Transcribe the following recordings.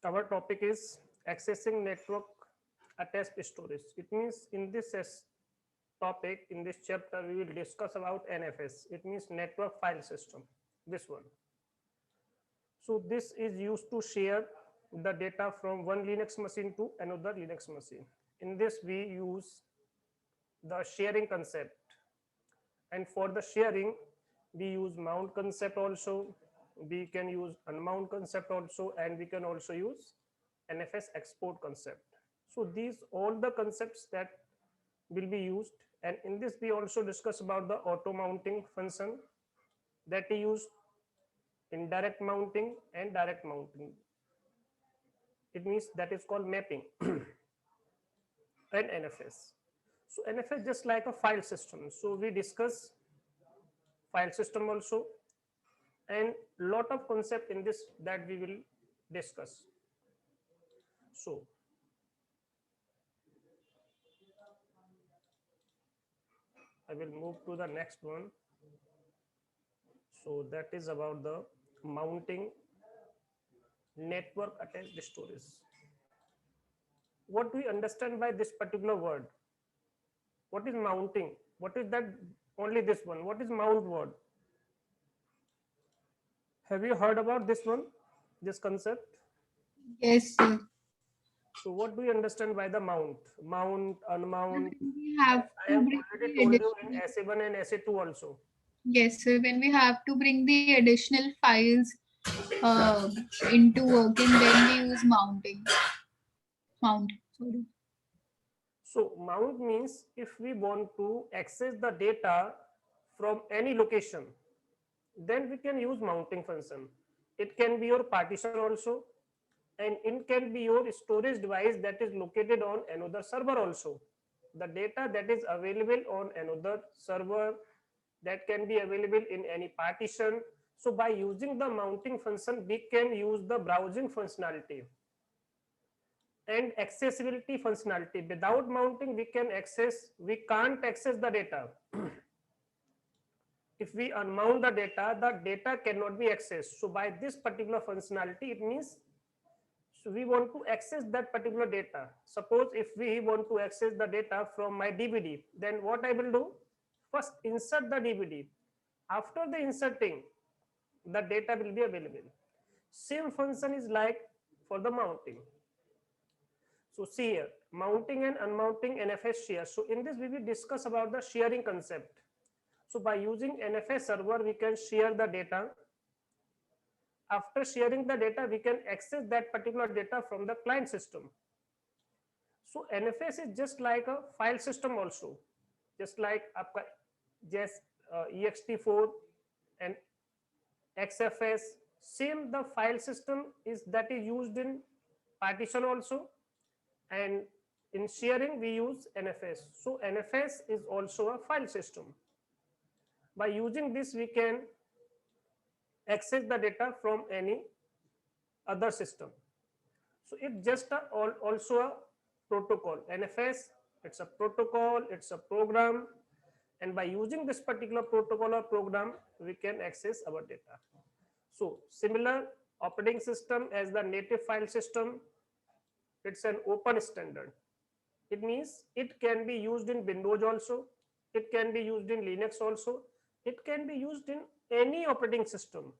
Our topic is accessing network attached storage. It means in this topic, in this chapter, we will discuss about NFS. It means network file system. This one. So this is used to share the data from one Linux machine to another Linux machine. In this, we use the sharing concept. And for the sharing, we use mount concept also. We can use unmount concept also, and we can also use NFS export concept. So these all the concepts that will be used. And in this, we also discuss about the auto mounting function that is used in direct mounting and direct mounting. It means that is called mapping and NFS. So NFS just like a file system. So we discuss file system also, and lot of concept in this that we will discuss. So I will move to the next one. So that is about the mounting network attached storage. What do we understand by this particular word? What is mounting? What is that? Only this one. What is mount word? Have you heard about this one? This concept? Yes, sir. So what do you understand by the mount? Mount, unmount. We have I to have bring already the told you in additional. SA1 and SA2 also. Yes, sir. When we have to bring the additional files uh, into working, then we use mounting. Mount. Sorry. So mount means if we want to access the data from any location, then we can use mounting function. It can be your partition also, and it can be your storage device that is located on another server also. The data that is available on another server, that can be available in any partition. So by using the mounting function, we can use the browsing functionality and accessibility functionality. Without mounting, we can't access the data. If we unmount the data cannot be accessed. So by this particular functionality, it means, so we want to access that particular data. Suppose if we want to access the data from my DVD, then what I will do? First insert the DVD. After the inserting, the data will be available. Same function is like for the mounting. So see here, mounting and unmounting NFS share. So in this we will discuss about the sharing concept. So by using NFS server, we can share the data. After sharing the data, we can access that particular data from the client system. So NFS is just like a file system also, just like just ext4 and XFS. Same the file system is that is used in partition also, and in sharing we use NFS. So NFS is also a file system. By using this, we can access the data from any other system. So it's just also a protocol. NFS, it's a protocol, it's a program, and by using this particular protocol or program, we can access our data. So similar operating system as the native file system, it's an open standard. It means it can be used in Windows also, it can be used in Linux also, it can be used in any operating system,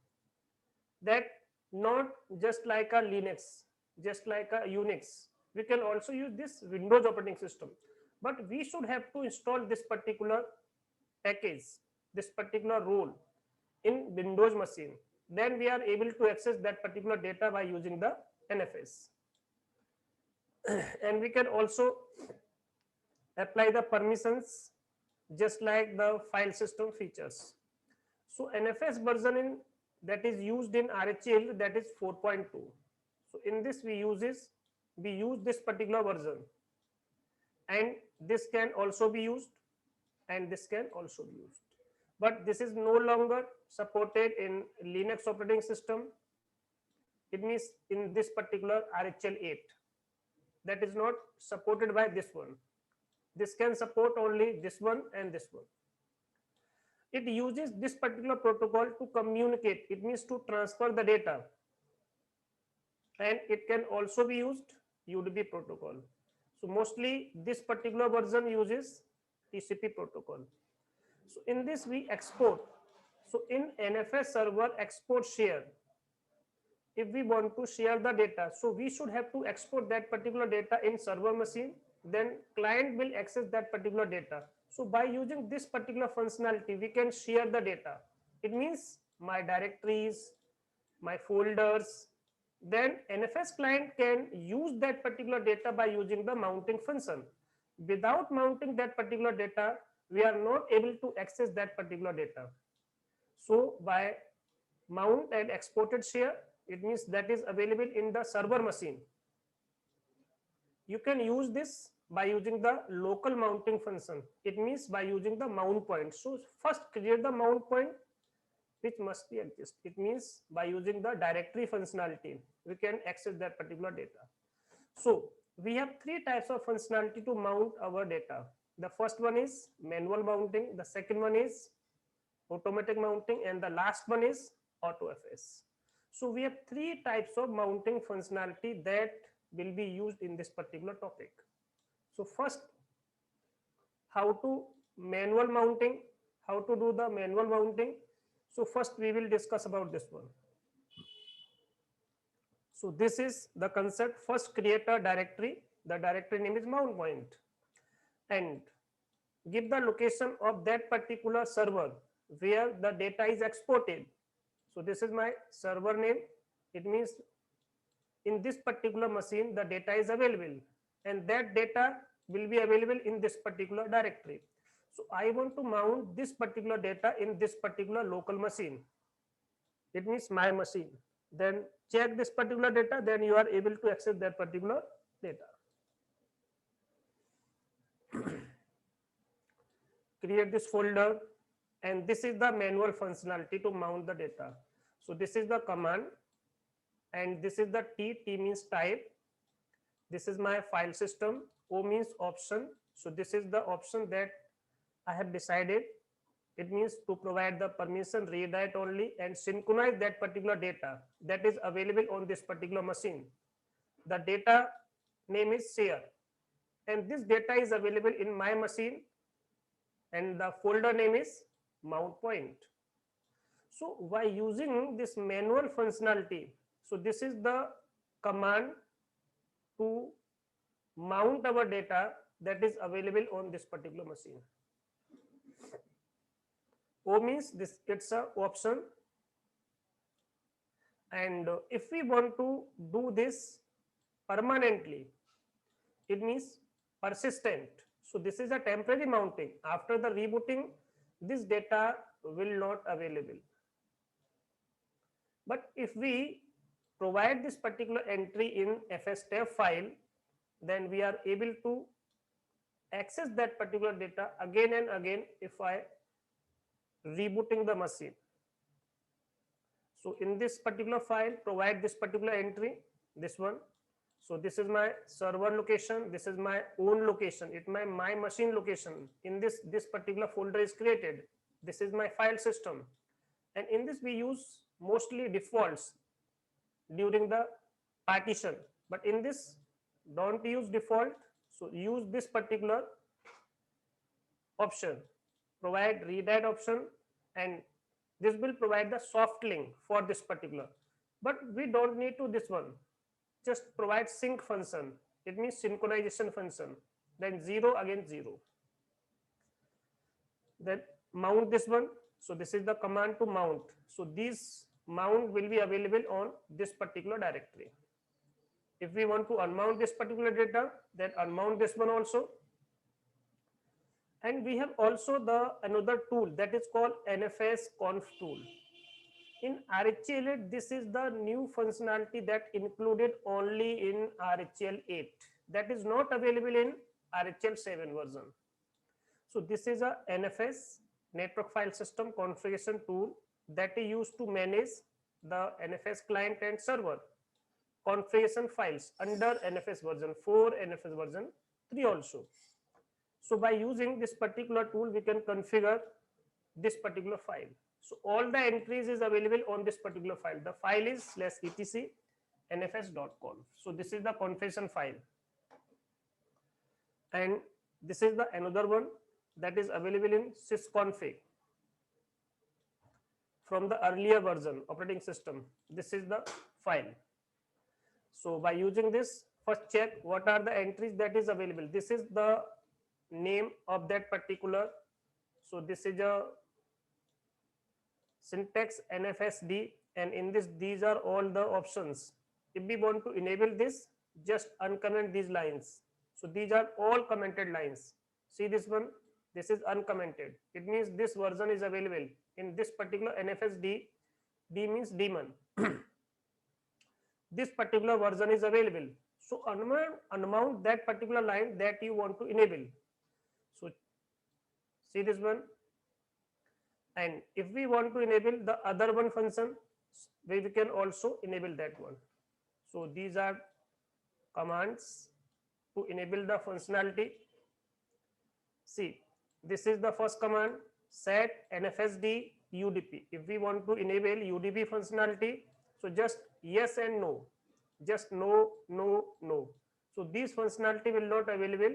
that not just like a Linux, just like a Unix. We can also use this Windows operating system, but we should have to install this particular package, this particular role in Windows machine. Then we are able to access that particular data by using the NFS. And we can also apply the permissions just like the file system features. So NFS version in that is used in RHEL, that is 4.2. So in this we use this particular version, and this can also be used, and this can also be used. But this is no longer supported in Linux operating system. It means in this particular RHEL 8, that is not supported by this one. This can support only this one and this one. It uses this particular protocol to communicate. It means to transfer the data and it can also be used UDP protocol. So mostly this particular version uses TCP protocol. So in this we export. So in NFS server export share, if we want to share the data, so we should have to export that particular data in server machine, then client will access that particular data. So by using this particular functionality, we can share the data. It means my directories, my folders, then NFS client can use that particular data by using the mounting function. Without mounting that particular data, we are not able to access that particular data. So by mount and exported share, it means that is available in the server machine. You can use this by using the local mounting function. It means by using the mount point. So first create the mount point which must be exist. It means by using the directory functionality, we can access that particular data. So we have three types of functionality to mount our data. The first one is manual mounting. The second one is automatic mounting, and the last one is AutoFS. So we have three types of mounting functionality that will be used in this particular topic. So first, how to manual mounting, how to do the manual mounting. So first we will discuss about this one. So this is the concept. First create a directory. The directory name is mount point, and give the location of that particular server where the data is exported. So this is my server name. It means in this particular machine the data is available, and that data will be available in this particular directory. So I want to mount this particular data in this particular local machine. It means my machine. Then check this particular data, then you are able to access that particular data. Create this folder, and this is the manual functionality to mount the data. So this is the command, and this is the T means type. This is my file system. O means option. So this is the option that I have decided. It means to provide the permission read write only and synchronize that particular data that is available on this particular machine. The data name is share, and this data is available in my machine, and the folder name is mount point. So by using this manual functionality, so this is the command to mount our data that is available on this particular machine. O means this, it's a option, and if we want to do this permanently, it means persistent. So this is a temporary mounting. After the rebooting, this data will not available. But if we provide this particular entry in fstab file, then we are able to access that particular data again and again if I rebooting the machine. So in this particular file, provide this particular entry, this one. So this is my server location. This is my own location. It my machine location. In this particular folder is created. This is my file system, and in this we use mostly defaults during the partition. But in this, don't use default. So use this particular option, provide read write option, and this will provide the soft link for this particular. But we don't need to this one. Just provide sync function. It means synchronization function. Then 0 again 0. Then mount this one. So this is the command to mount. So this mount will be available on this particular directory. If we want to unmount this particular data, then unmount this one also. And we have also the another tool that is called NFS conf tool. In RHEL8, this is the new functionality that included only in RHEL8. That is not available in RHEL7 version. So this is a NFS network file system configuration tool that is used to manage the NFS client and server configuration files under NFS version 4, NFS version 3 also. So by using this particular tool, we can configure this particular file. So all the entries is available on this particular file. The file is /etc, nfs.conf. So this is the configuration file, and this is the another one that is available in sysconfig from the earlier version operating system. This is the file. So by using this, first check what are the entries that is available. This is the name of that particular. So this is a syntax nfsd, and in this these are all the options. If we want to enable this, just uncomment these lines. So these are all commented lines. See this one, this is uncommented. It means this version is available in this particular nfsd. D means daemon. This particular version is available. So unmount that particular line that you want to enable. So see this one, and if we want to enable the other one function, we can also enable that one. So these are commands to enable the functionality. See, this is the first command, set nfsd udp. If we want to enable udp functionality, so just yes and no, just no, no, no. So these functionality will not available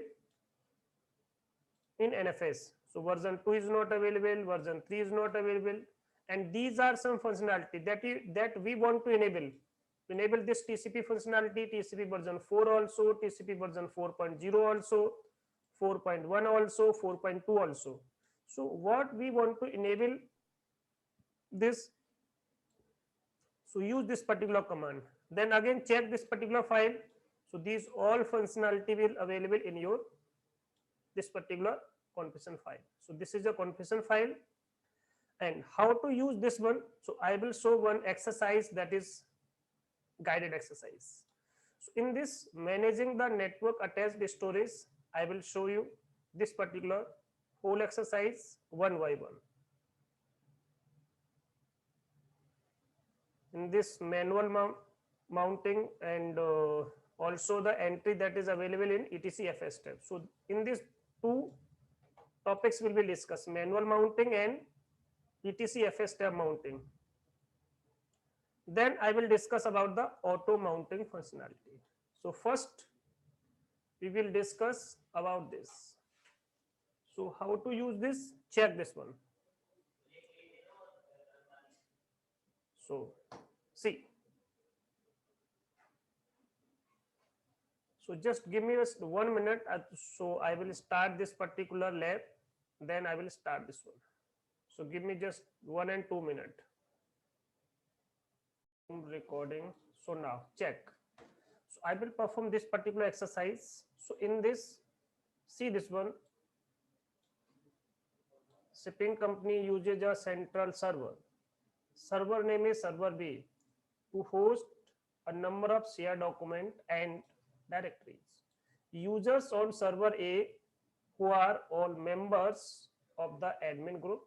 in NFS. So version 2 is not available, version 3 is not available, and these are some functionality that we want to enable. Enable this TCP functionality, TCP version 4 also, TCP version 4.0 also, 4.1 also, 4.2 also. So what we want to enable this, so use this particular command. Then again check this particular file. So these all functionality will available in your this particular configuration file. So this is a configuration file, and how to use this one. So I will show one exercise, that is guided exercise. So in this managing the network attached storage, I will show you this particular whole exercise one by one. In this manual mounting and also the entry that is available in etcfs tab. So in these two topics will be discussed, manual mounting and etcfs tab mounting. Then I will discuss about the auto mounting functionality. So first we will discuss about this. So how to use this, check this one. So see, so just give me just 1 minute. So I will start this particular lab, then I will start this one. So give me just 1 and 2 minutes. Recording. So now check. So I will perform this particular exercise. So in this, see this one, shipping company uses a central server. Server name is server B to host a number of shared document and directories. Users on server A, who are all members of the admin group,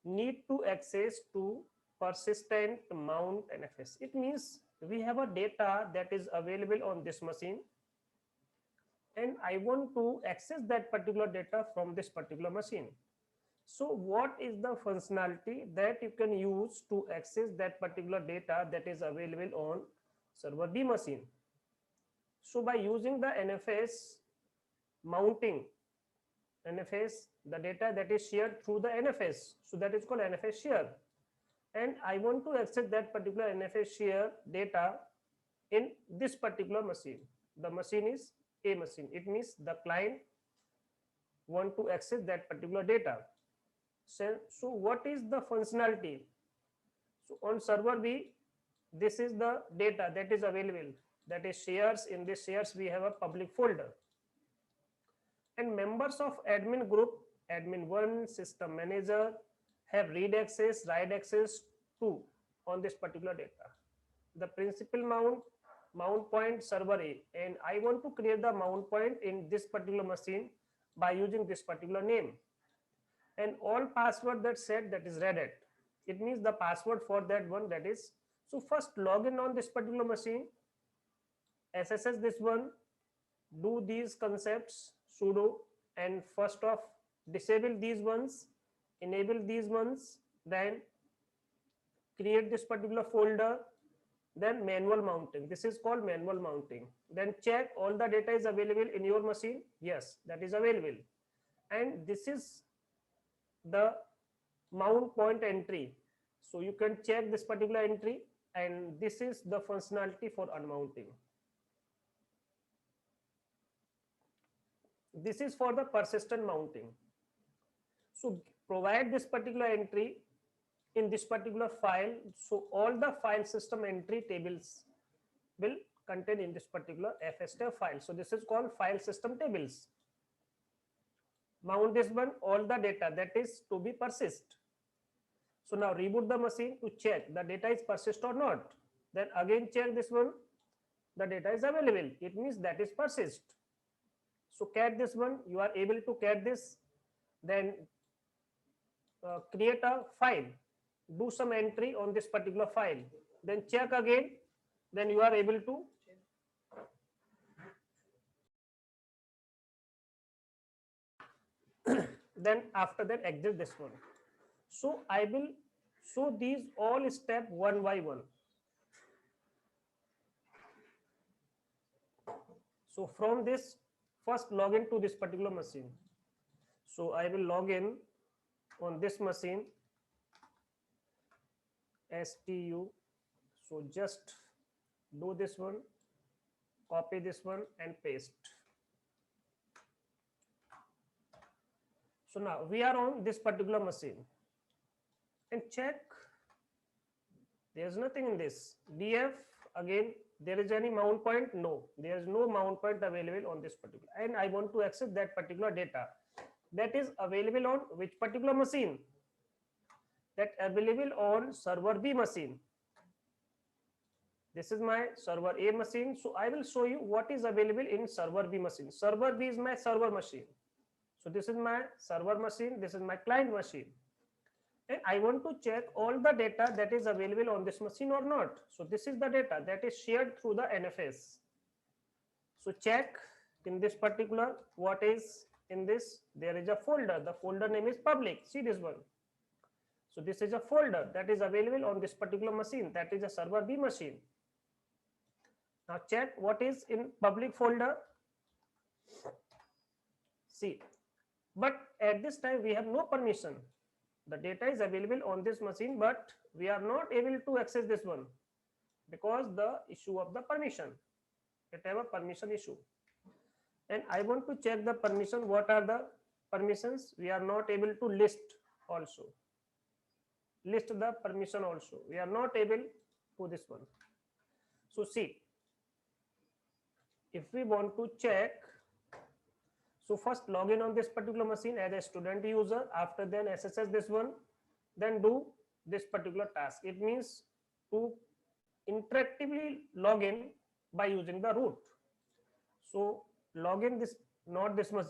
need to access to persistent mount NFS. It means we have a data that is available on this machine, and I want to access that particular data from this particular machine. So what is the functionality that you can use to access that particular data that is available on server B machine? So by using the NFS mounting, NFS, the data that is shared through the NFS, so that is called NFS share. And I want to access that particular NFS share data in this particular machine. The machine is A machine. It means the client want to access that particular data. So what is the functionality? So on server B, this is the data that is available, that is shares. In this shares we have a public folder, and members of admin group, admin 1, system manager, have read access, write access to on this particular data. The principal mount point server A, and I want to create the mount point in this particular machine by using this particular name. And all password that set, that is read it. It means the password for that one, that is. So first log in on this particular machine, SSH this one, do these concepts sudo, and first off disable these ones, enable these ones, then create this particular folder, then manual mounting. This is called manual mounting. Then check all the data is available in your machine. Yes, that is available. And this is the mount point entry. So you can check this particular entry, and this is the functionality for unmounting. This is for the persistent mounting. So provide this particular entry in this particular file. So all the file system entry tables will contain in this particular FSTF file. So this is called file system tables. Mount this one, all the data that is to be persist. So now reboot the machine to check the data is persist or not. Then again check this one, the data is available. It means that is persist. So cat this one, you are able to cat this, then create a file, do some entry on this particular file, then check again, then you are able to then after that exit this one. So I will show these all step one by one. So from this, first log in to this particular machine. So I will log in on this machine, STU. So just do this one, copy this one and paste. So now we are on this particular machine and check. There's nothing in this DF. Again, there is any mount point? No, there is no mount point available on this particular. And I want to access that particular data that is available on which particular machine? That available on server B machine. This is my server A machine. So I will show you what is available in server B machine. Server B is my server machine. So this is my server machine. This is my client machine. And I want to check all the data that is available on this machine or not. So this is the data that is shared through the NFS. So check in this particular, what is in this? There is a folder. The folder name is public. See this one. So this is a folder that is available on this particular machine. That is a server B machine. Now check what is in public folder. See, but at this time we have no permission. The data is available on this machine, but we are not able to access this one because the issue of the permission. It have a permission issue. And I want to check the permission. What are the permissions? We are not able to list also. List the permission also. We are not able to this one. So see, if we want to check, so first log in on this particular machine as a student user, after then SSS this one, then do this particular task. It means to interactively log in by using the root. So log in this, not this much,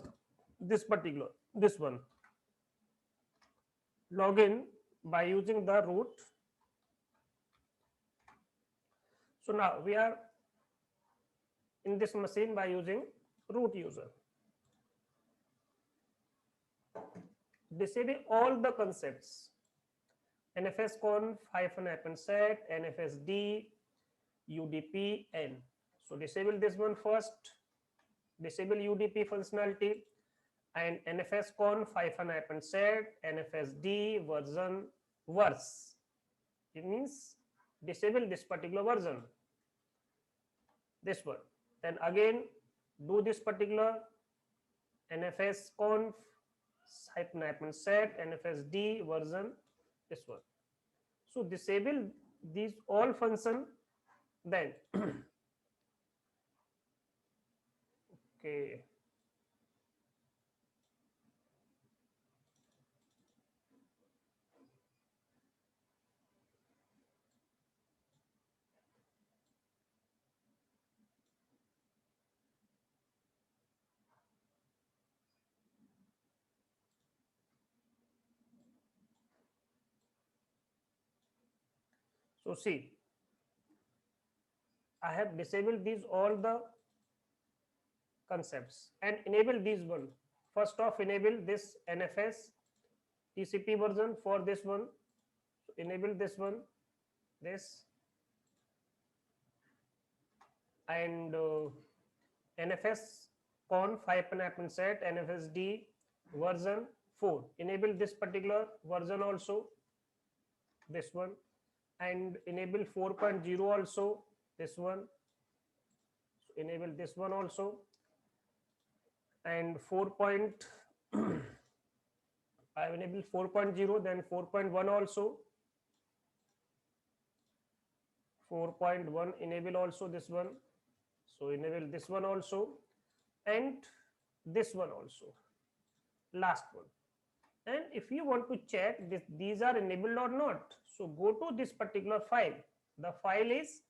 this particular, this one. Log in by using the root. So now we are in this machine by using root user. Disable all the concepts. NFS-conf -set, NFSD, UDP, N. So disable this one first. Disable UDP functionality and NFS-conf -set, NFSD version verse. It means disable this particular version. This one. Then again do this particular NFS-conf -set, NFSD version, this one. So disable these all function, then okay. So see, I have disabled these all the concepts and enable these one. First off, enable this NFS TCP version for this one. So enable this one, this, and NFS conf hyphen set NFSD version 4. Enable this particular version also, this one, and enable 4.0 also, this one. Enable this one also, and 4. I have enabled 4.0, then 4.1 also. 4.1 enable also this one. So enable this one also, and this one also, last one. And if you want to check this, these are enabled or not, so go to this particular file. The file is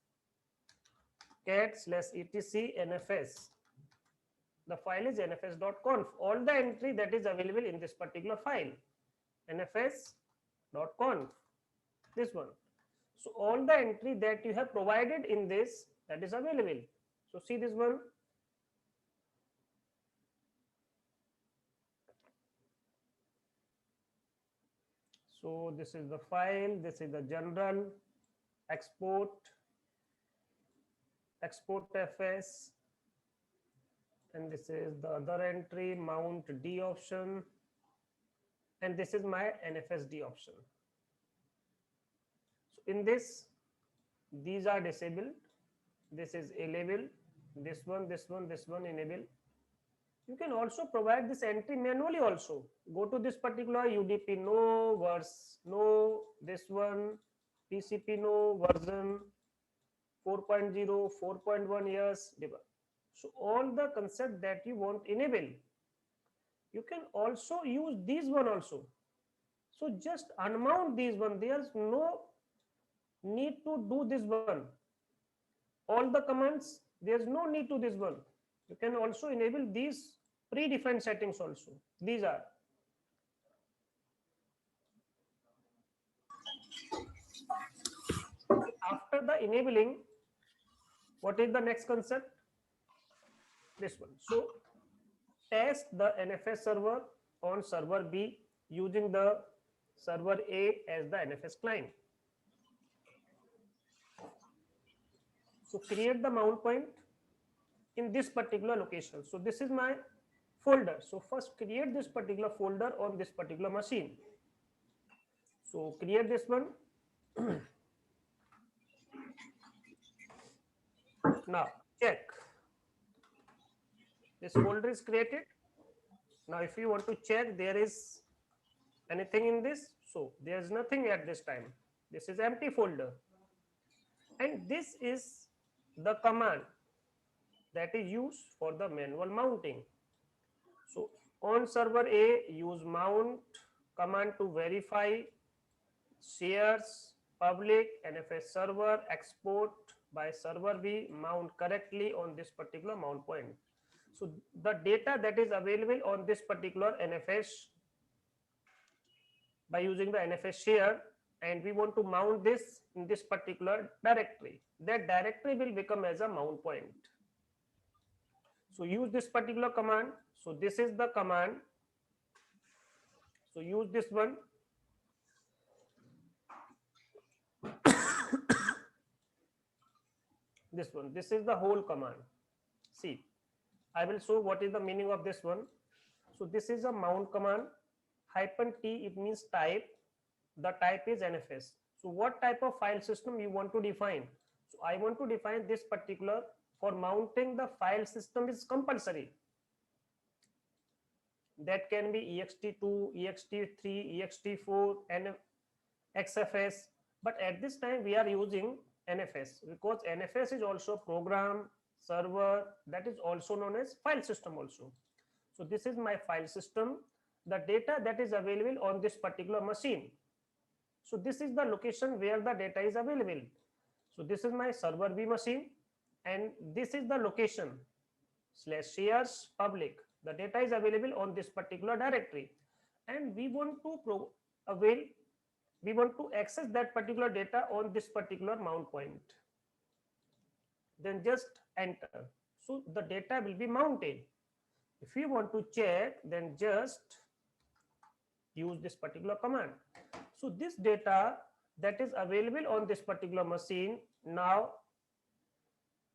cat/etc nfs. The file is nfs.conf. All the entry that is available in this particular file, nfs.conf, this one. So all the entry that you have provided in this, that is available. So see this one. So this is the file, this is the general, export fs, and this is the other entry, mount D option, and this is my NFSD option. So in this, these are disabled, this is enable, this one, this one, this one enable. You can also provide this entry manually also. Go to this particular UDP, no verse, no this one, TCP no version 4.0, 4.1 years, debug. So all the concept that you want enable, you can also use these one also. So just unmount these one. There's no need to do this one. All the commands, there's no need to this one. You can also enable these predefined settings also. These are. After the enabling, what is the next concept? This one. So test the NFS server on server B using the server A as the NFS client. So create the mount point in this particular location. So this is my folder. So first create this particular folder on this particular machine. So create this one. Now check. This folder is created. Now if you want to check there is anything in this, so there is nothing at this time. This is empty folder. And this is the command that is used for the manual mounting. So on server A, use mount command to verify shares public NFS server export by server B mount correctly on this particular mount point. So the data that is available on this particular NFS by using the NFS share, and we want to mount this in this particular directory. That directory will become as a mount point. So use this particular command. So this is the command. So use this one. This one. This is the whole command. See, I will show what is the meaning of this one. So this is a mount command. -T, it means type. The type is NFS. So what type of file system you want to define? So I want to define this particular. For mounting the file system is compulsory. That can be ext2, ext3, ext4, and XFS. But at this time we are using NFS because NFS is also program server, that is also known as file system also. So this is my file system, the data that is available on this particular machine. So this is the location where the data is available. So this is my server B machine, and this is the location /shares public. The data is available on this particular directory, and we want to we want to access that particular data on this particular mount point. Then just enter. So the data will be mounted. If you want to check, then just use this particular command. So this data that is available on this particular machine, now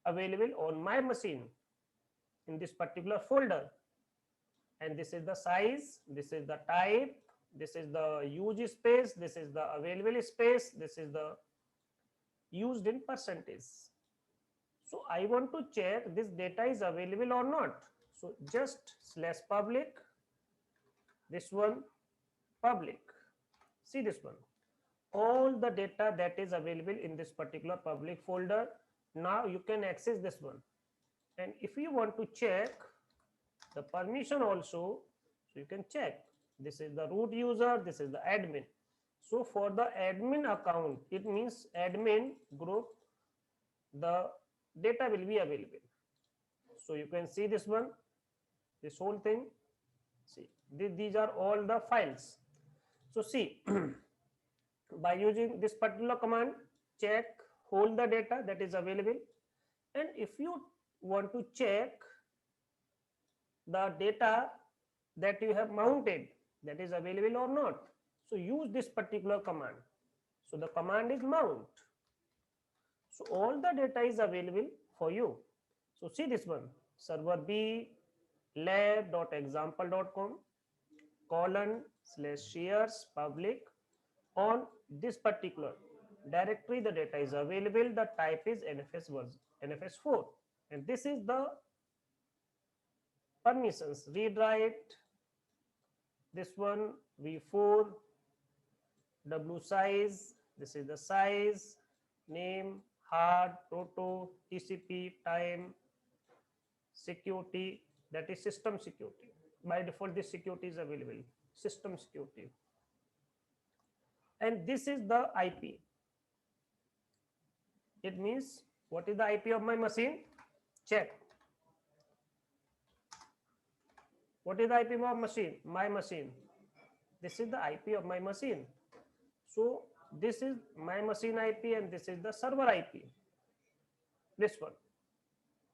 available on my machine in this particular folder. And this is the size, this is the type, this is the use space, this is the available space, this is the used in percentage. So I want to check this data is available or not. So just slash public, this one public. See this one. All the data that is available in this particular public folder. Now you can access this one. And if you want to check the permission also, so you can check. This is the root user, this is the admin. So for the admin account, it means admin group, the data will be available. So you can see this one, this whole thing. See, these are all the files. So see, by using this particular command, check, hold the data that is available. And if you want to check the data that you have mounted, that is available or not, so use this particular command. So the command is mount. So all the data is available for you. So see this one, server B lab.example.com :/shares public. On this particular directory, the data is available. The type is NFS version, NFS4. And this is the permissions, read write, this one v4, w size, this is the size, name, hard, proto, TCP, time, security, that is system security. By default, this security is available, system security. And this is the IP. It means what is the IP of my machine? Check. What is the IP of machine? My machine. This is the IP of my machine. So this is my machine IP and this is the server IP. This one.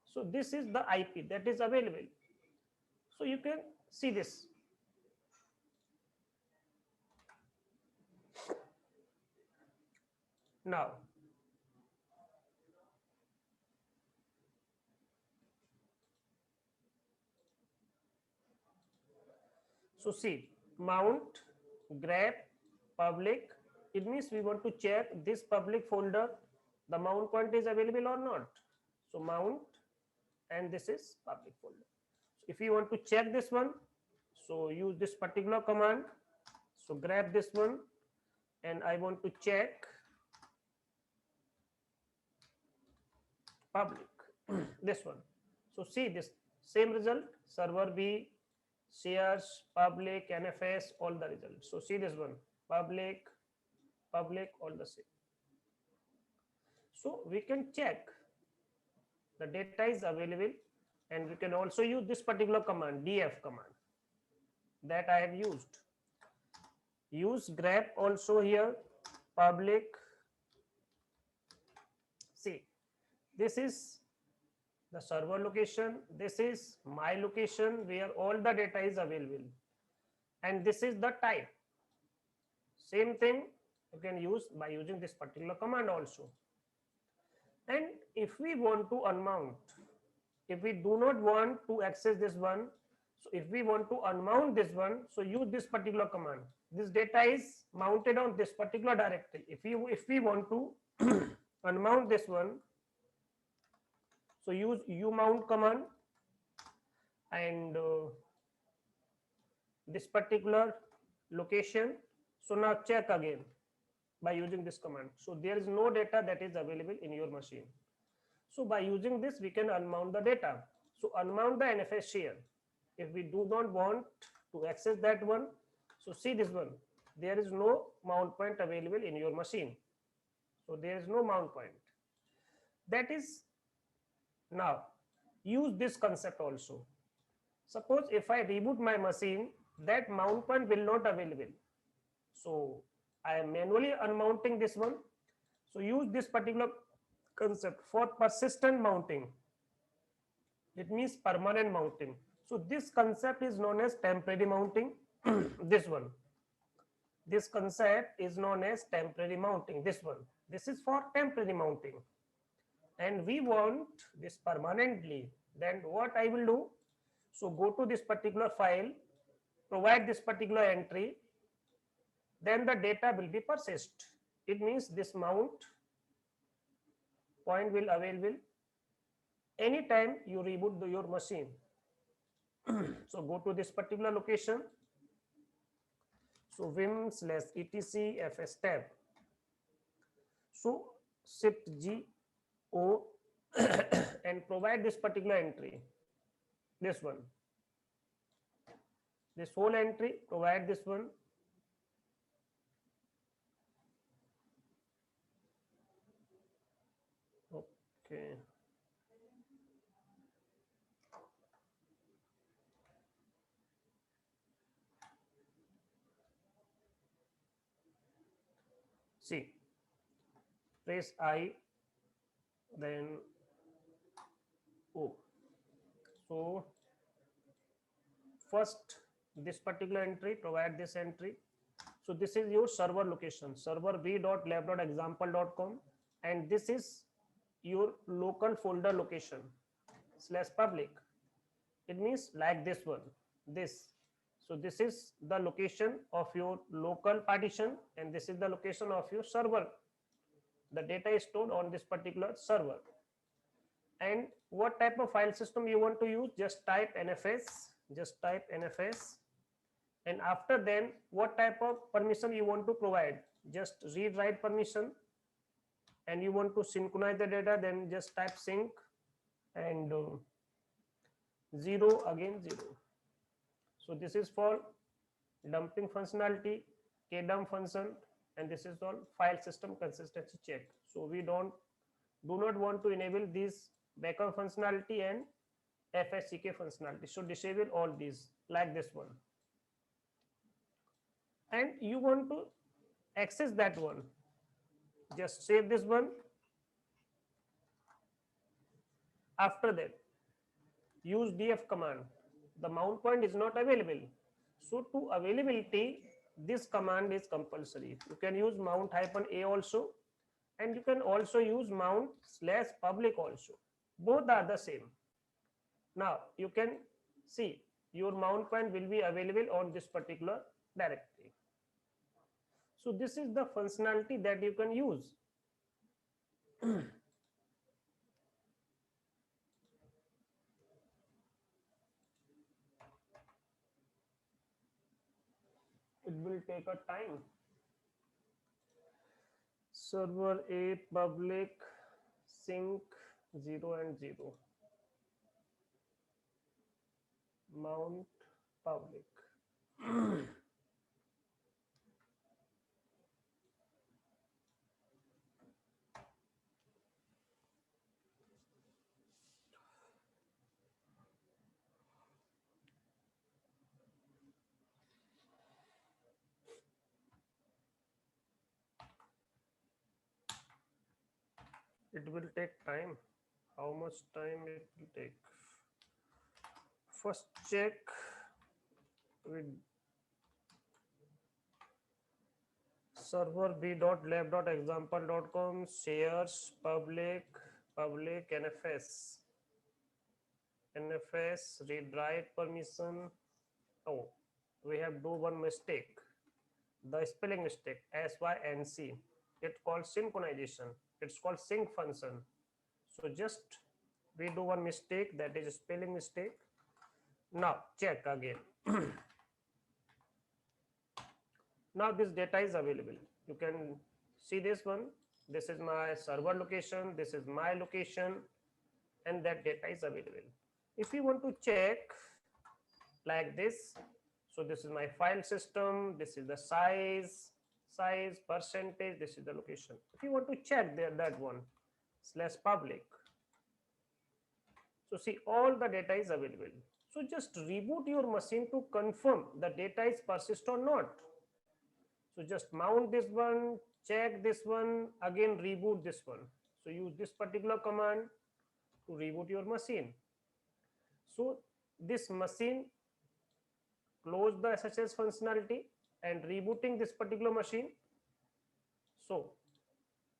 So this is the IP that is available. So you can see this. Now, so see, mount, grep, public. It means we want to check this public folder, the mount point is available or not. So mount, and this is public folder. So if you want to check this one, so use this particular command. So grab this one, and I want to check public, this one. So see this same result, server B, shares, public, NFS, all the results. So see this one, public, public, all the same. So we can check the data is available, and we can also use this particular command, df command, that I have used. Use grep also here, public. See, this is the server location, this is my location where all the data is available, and this is the type. Same thing you can use by using this particular command also. And if we want to unmount, if we do not want to access this one, so if we want to unmount this one, so use this particular command. This data is mounted on this particular directory. If we want to unmount this one, so use umount command, and this particular location. So now check again by using this command. So there is no data that is available in your machine. So by using this, we can unmount the data. So unmount the NFS share. If we do not want to access that one, so see this one, there is no mount point available in your machine. So there is no mount point. That is, now use this concept also. Suppose if I reboot my machine, that mount point will not available. So I am manually unmounting this one. So use this particular concept for persistent mounting. It means permanent mounting. So this concept is known as temporary mounting. This one. This concept is known as temporary mounting. This one. This is for temporary mounting. and we want this permanently, then what I will do? So go to this particular file, provide this particular entry, then the data will be persist. It means this mount point will available anytime you reboot your machine. So go to this particular location. So vim slash etc fs tab. So shift G O and provide this particular entry. This one. This whole entry, provide this one. Okay. See, press I, then O. So first this particular entry, provide this entry. So this is your server location, server v.lab.example.com, and this is your local folder location slash public. It means like this one, this. So this is the location of your local partition, and this is the location of your server. The data is stored on this particular server. And what type of file system you want to use? Just type NFS, and after then what type of permission you want to provide? Just read write permission. And you want to synchronize the data, then just type sync and 0 again 0. So this is for dumping functionality, kdump function, and this is all file system consistency check. So we do not want to enable these backup functionality and FSCK functionality. So disable all these like this one. And you want to access that one, just save this one. After that, use df command. The mount point is not available. So to availability, this command is compulsory. You can use mount -a also, and you can also use mount / public also. Both are the same. Now you can see your mount point will be available on this particular directory. So this is the functionality that you can use. It will take a time. Server A public sync 0 and 0. Mount public. It will take time. How much time it will take? First check with server b.lab.example.com shares public NFS read write permission. Oh, we have do one mistake, the spelling mistake, sync. It's called synchronization. It's called sync function. So just we do one mistake, that is spelling mistake. Now check again. Now this data is available. You can see this one. This is my server location. This is my location, and that data is available. If you want to check like this, so this is my file system. This is the size, percentage. This is the location. If you want to check there, that one /public. So see, all the data is available. So just reboot your machine to confirm the data is persist or not. So just mount this one, check this one, again reboot this one. So use this particular command to reboot your machine. So this machine close the SSH functionality and rebooting this particular machine. So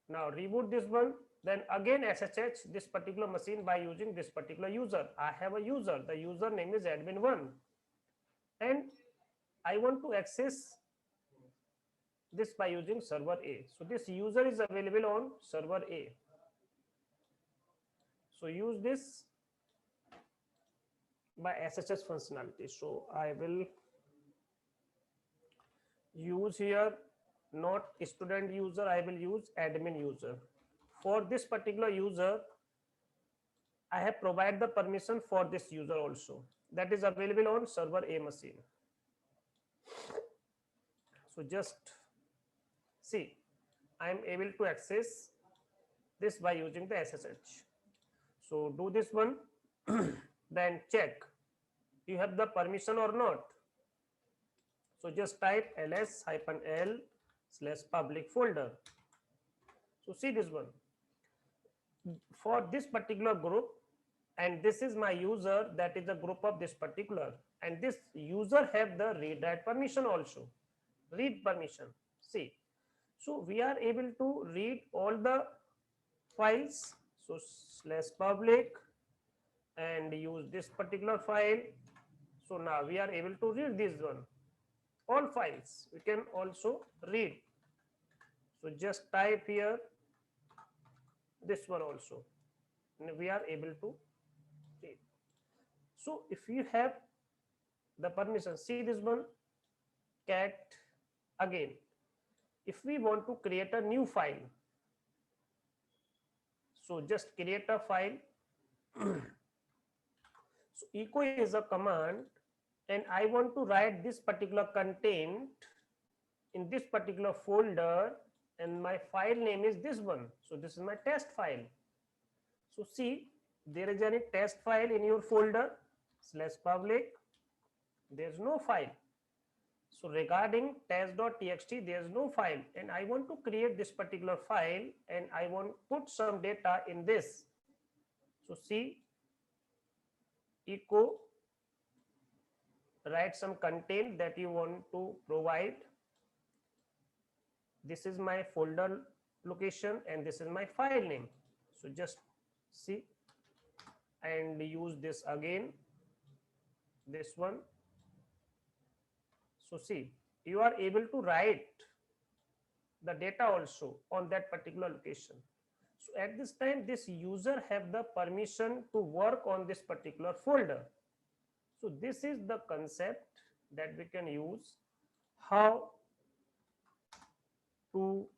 now reboot this one, Then again SSH this particular machine by using this particular user. I have a user, the user name is admin1, and I want to access this by using server A. So this user is available on server A. So use this by SSH functionality. So I will use here not student user, I will use admin user. For this particular user, I have provided the permission for this user also, that is available on server A machine. So just see, I am able to access this by using the SSH. So do this one, then check you have the permission or not. So just type ls-l/public folder. So see this one for this particular group, and this is my user, that is the group of this particular, and this user have the read/write permission also, read permission. See, so we are able to read all the files. So /public and use this particular file. So now we are able to read this one, all files we can also read. So just type here this one also, and we are able to read. So if you have the permission, see this one, cat. Again, if we want to create a new file, so just create a file. So echo is a command, and I want to write this particular content in this particular folder, and my file name is this one. So this is my test file. So see, there is any test file in your folder /public, there's no file. So regarding test.txt, there's no file, and I want to create this particular file, and I want to put some data in this. So see, echo, write some content that you want to provide. This is my folder location, and this is my file name. So just see and use this again, this one. So see, you are able to write the data also on that particular location. So at this time, this user have the permission to work on this particular folder. So this is the concept that we can use, how to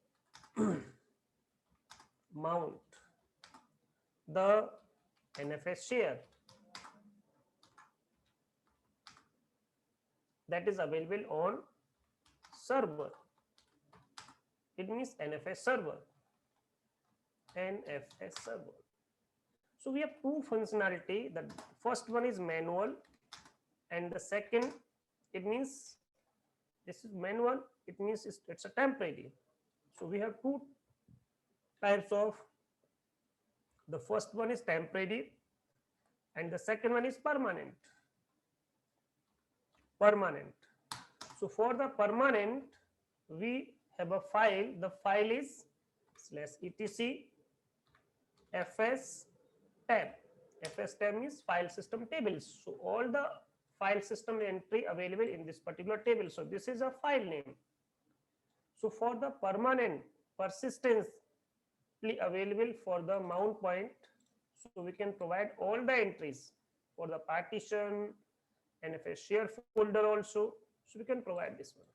mount the NFS share that is available on server. It means NFS server. NFS server. So we have two functionality. The first one is manual, and the second, it means this is manual, it means it's a temporary. So we have two types of, the first one is temporary and the second one is permanent. So for the permanent, we have a file, the file is /etc fs tab. Fs tab means file system tables. So all the file system entry available in this particular table. So this is a file name. So for the permanent, persistently available for the mount point, so we can provide all the entries for the partition, NFS share folder also. So we can provide this one.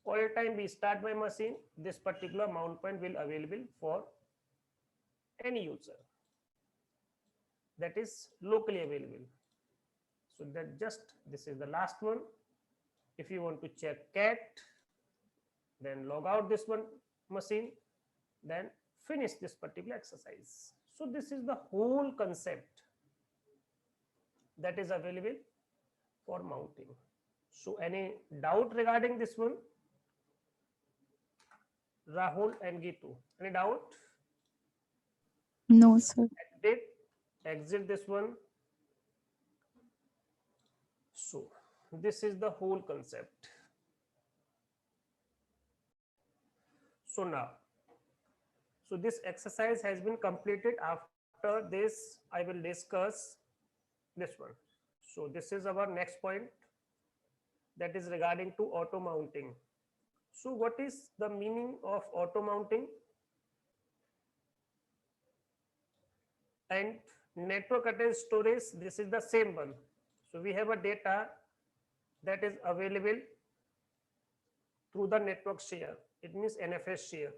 All the time we start my machine, this particular mount point will available for any user that is locally available. So that just, this is the last one. If you want to check cat, then log out this one machine, then finish this particular exercise. So this is the whole concept that is available for mounting. So any doubt regarding this one? Rahul and Gitu, any doubt? No, sir. Exit this one. So this is the whole concept. So now, So this exercise has been completed. After this, I will discuss this one. So this is our next point, that is regarding to auto mounting. So what is the meaning of auto mounting and network attached storage? This is the same one. So we have a data that is available through the network share. It means NFS share.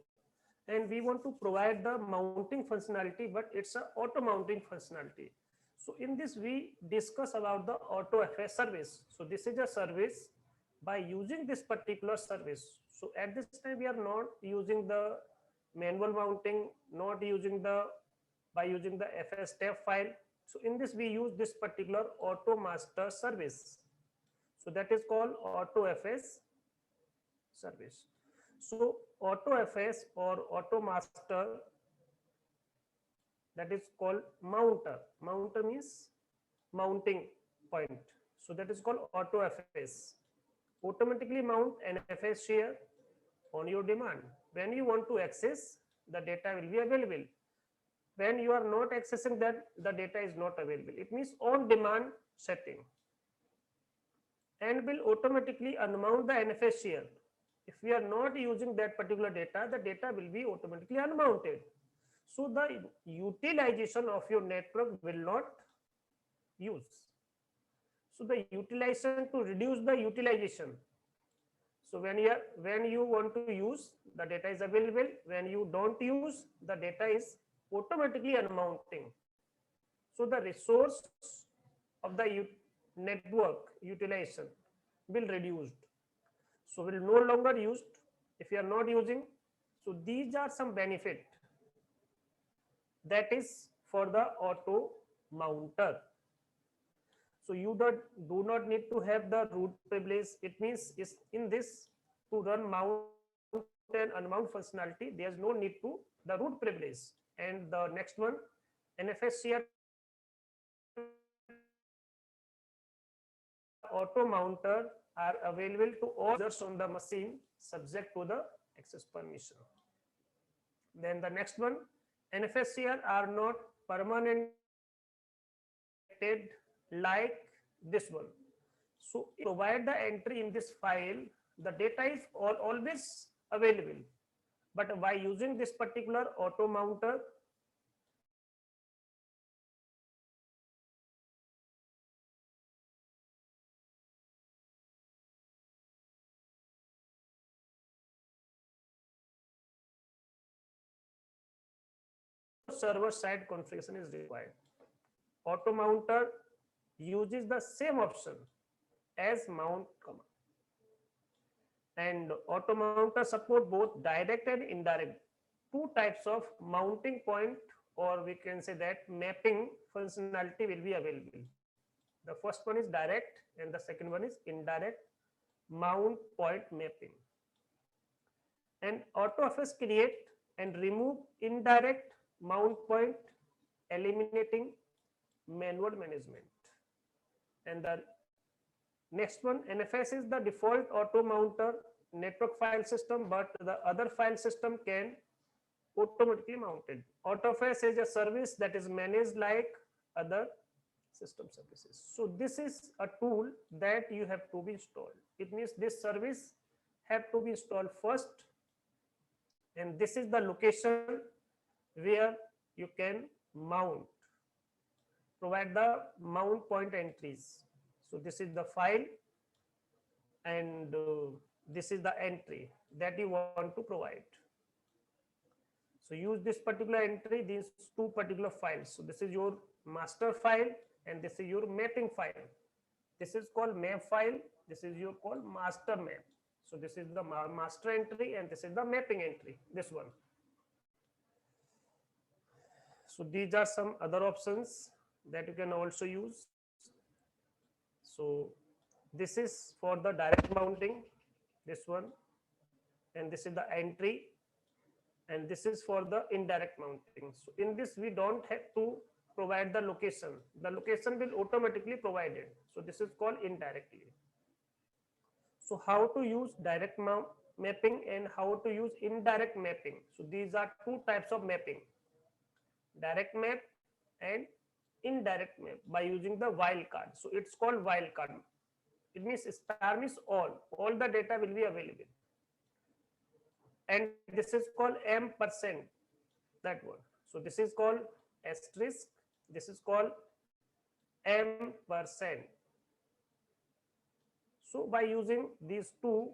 And we want to provide the mounting functionality, but it's a auto mounting functionality. So in this, we discuss about the auto FS service. So this is a service. By using this particular service, so at this time we are not using the manual mounting, not using the by using the FS step file. So in this, we use this particular auto master service. So that is called auto FS service. So auto FS or auto master, that is called mounter. Mounter means mounting point. So that is called auto FS. Automatically mount an FS share on your demand. When you want to access, the data will be available. When you are not accessing that, the data is not available. It means on demand setting, and will automatically unmount the NFS share. If we are not using that particular data, the data will be automatically unmounted. So the utilization of your network will not use. So the utilization, to reduce the utilization. So when you want to use, the data is available. When you don't use, the data is automatically unmounting. So the resource of the network utilization will reduced. So will no longer used if you are not using. So these are some benefit that is for the auto mounter. So you do not need to have the root privilege. It means is in this, to run mount and unmount functionality, there's no need to the root privilege. And the next one, NFS auto mounter are available to all users on the machine subject to the access permission. Then the next one, NFS are not permanent like this one. So provide the entry in this file, the data is always available. But by using this particular auto mounter, server side configuration is required. Auto mounter uses the same option as mount command. And auto mounter support both direct and indirect, two types of mounting point, or we can say that mapping functionality will be available. The first one is direct and the second one is indirect mount point mapping. And AutoFS create and remove indirect mount point, eliminating manual management. And the next one, NFS is the default auto mounter network file system, but the other file system can automatically mounted. AutoFS is a service that is managed like other system services. So this is a tool that you have to be installed. It means this service have to be installed first, and this is the location where you can mount, provide the mount point entries. So this is the file, and this is the entry that you want to provide. So use this particular entry, these two particular files. So this is your master file and this is your mapping file. This is called map file. This is your called master map. So this is the master entry and this is the mapping entry, this one. So these are some other options that you can also use. So this is for the direct mounting, this one, and this is the entry, and this is for the indirect mounting. So in this, we don't have to provide the location. The location will automatically provided. So this is called indirectly. So how to use direct mapping and how to use indirect mapping. So these are two types of mapping: direct map and indirect map by using the wildcard. So it's called wildcard. It means star means all the data will be available, and this is called m%, that one. So this is called asterisk, this is called m%. So by using these two,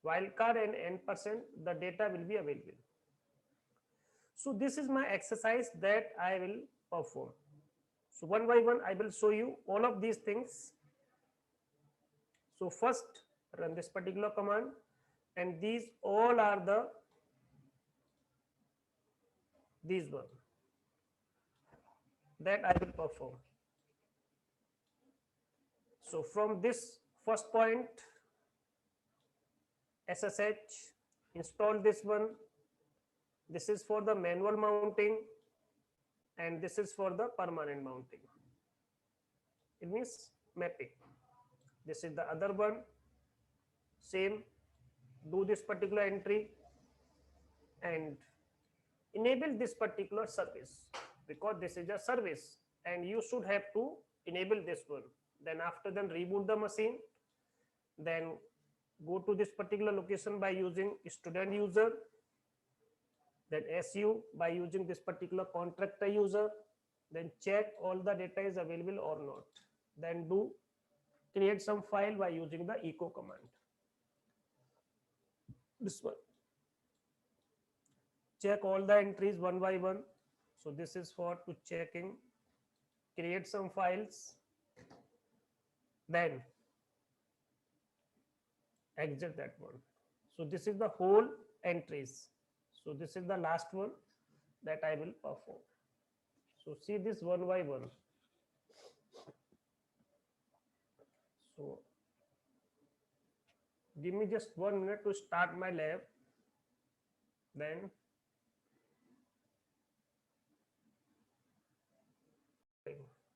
wildcard and n%, the data will be available. So this is my exercise that I will perform. So one by one I will show you all of these things. So first run this particular command, and these all are these one that I will perform. So from this first point, SSH, install this one. This is for the manual mounting, and this is for the permanent mounting. It means mapping. This is the other one. Same, do this particular entry and enable this particular service, because this is a service and you should have to enable this one. Then after then reboot the machine, then go to this particular location by using student user, then SU by using this particular contractor user, then check all the data is available or not, then do create some file by using the echo command. This one, check all the entries one by one. So this is for to checking, create some files, then exit that one. So this is the whole entries. So this is the last one that I will perform. So see this one by one. So give me just 1 minute to start my lab. Then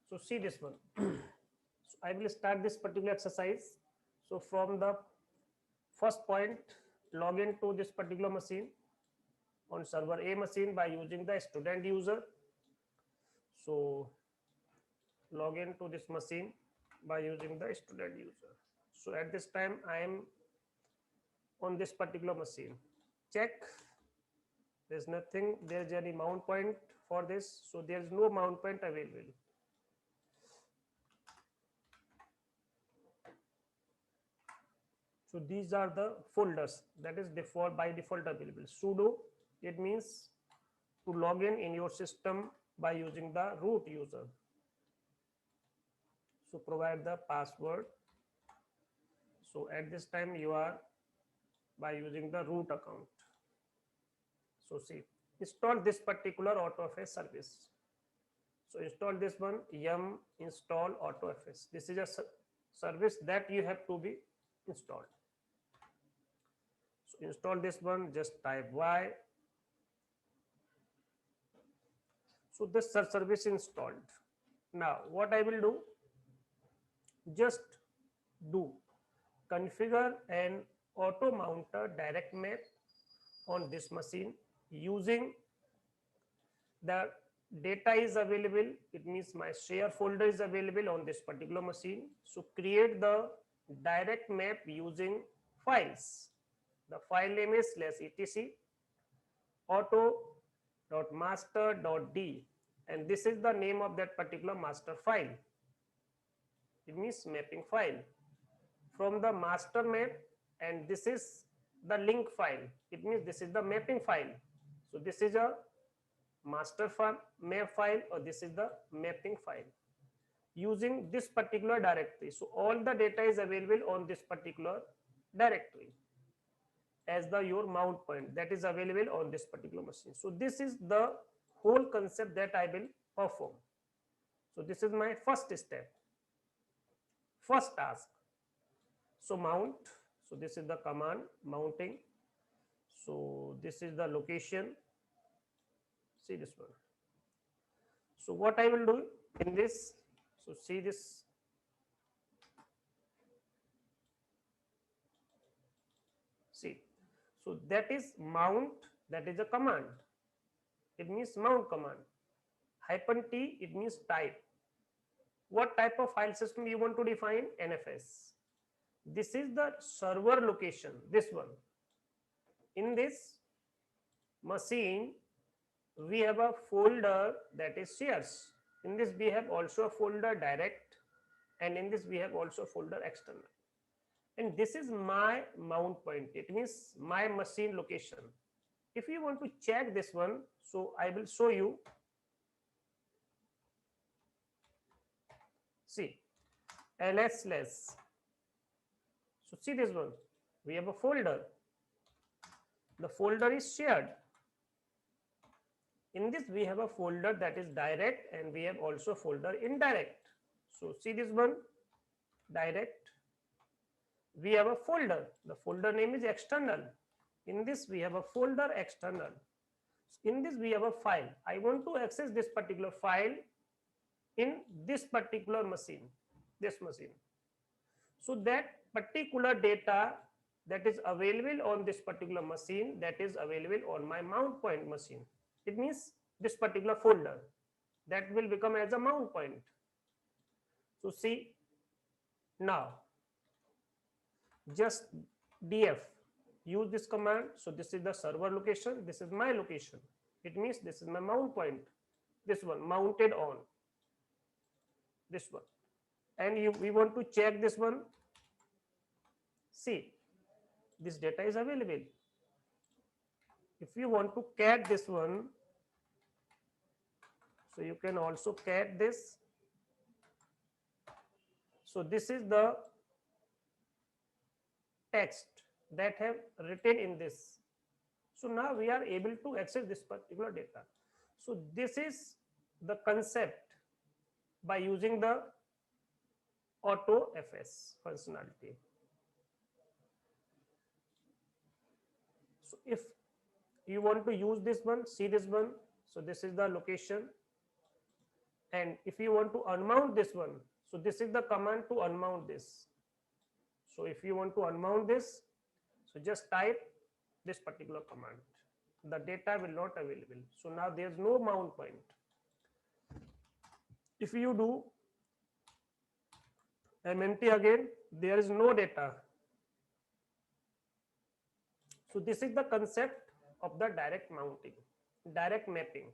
so see this one. So I will start this particular exercise. So from the first point, log into this particular machine on server A machine by using the student user. So log into this machine by using the student user. So at this time I am on this particular machine. Check, there's nothing, there's any mount point for this, so there's no mount point available. So these are the folders that is default by default available. Sudo, it means to log in your system by using the root user. So provide the password. So at this time you are by using the root account. So see, install this particular AutoFS service. So install this one, yum install AutoFS. This is a service that you have to be installed. So install this one, just type Y. So this service installed. Now what I will do, just do configure an auto mounter direct map on this machine using the data is available. It means my share folder is available on this particular machine. So create the direct map using files. The file name is /etc auto.master.d, and this is the name of that particular master file. It means mapping file from the master map, and this is the link file. It means this is the mapping file. So this is a master map file, or this is the mapping file using this particular directory. So all the data is available on this particular directory as the your mount point that is available on this particular machine. So this is the whole concept that I will perform. So this is my first step, first task. So mount, so this is the command mounting. So this is the location, see this one. So what I will do in this, so see this, see So that is mount, that is a command. It means mount command. -t, it means type. What type of file system you want to define? NFS. This is the server location, this one. In this machine, we have a folder that is shares. In this, we have also a folder direct, and in this, we have also folder external. And this is my mount point. It means my machine location. If you want to check this one, so I will show you. See, ls/. So see this one. We have a folder. The folder is shared. In this, we have a folder that is direct, and we have also folder indirect. So see this one, direct. We have a folder. The folder name is external. In this, we have a folder external. In this, we have a file. I want to access this particular file in this particular machine, this machine. So that particular data that is available on this particular machine, that is available on my mount point machine. It means this particular folder that will become as a mount point. So see, now just df, use this command. So this is the server location, this is my location. It means this is my mount point, this one mounted on this one. And we want to check this one. See, this data is available. If you want to cat this one, so you can also cat this. So this is the text that have written in this. So now we are able to access this particular data. So this is the concept by using the AutoFS functionality. So if you want to use this one, see this one. So this is the location. And if you want to unmount this one, so this is the command to unmount this. So if you want to unmount this, so just type this particular command. The data will not available. So now there's no mount point. If you do MMT again, there is no data. So this is the concept of the direct mounting, direct mapping.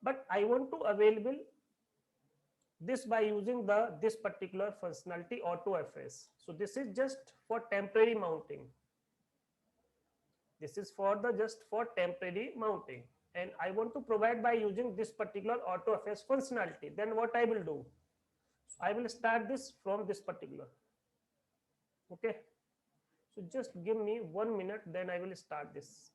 But I want to available this by using this particular functionality AutoFS. So this is just for temporary mounting. This is for just for temporary mounting. And I want to provide by using this particular AutoFS functionality. Then what I will do? I will start this from this particular. Okay. So just give me 1 minute, then I will start this.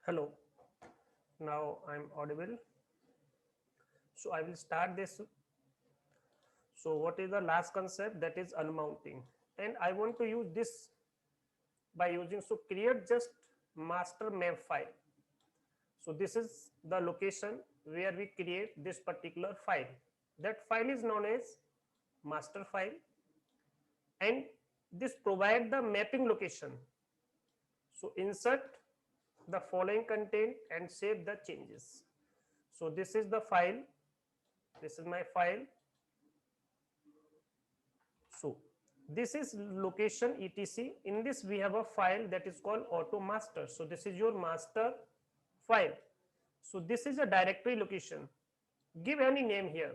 Hello. Now I'm audible. So I will start this. So what is the last concept? That is unmounting. And I want to use this by using, so create just master map file. So this is the location where we create this particular file. That file is known as master file, and this provide the mapping location. So insert the following content and save the changes. So this is the file. This is my file. So this is location etc. In this we have a file that is called auto master. So this is your master file. So this is a directory location. Give any name here,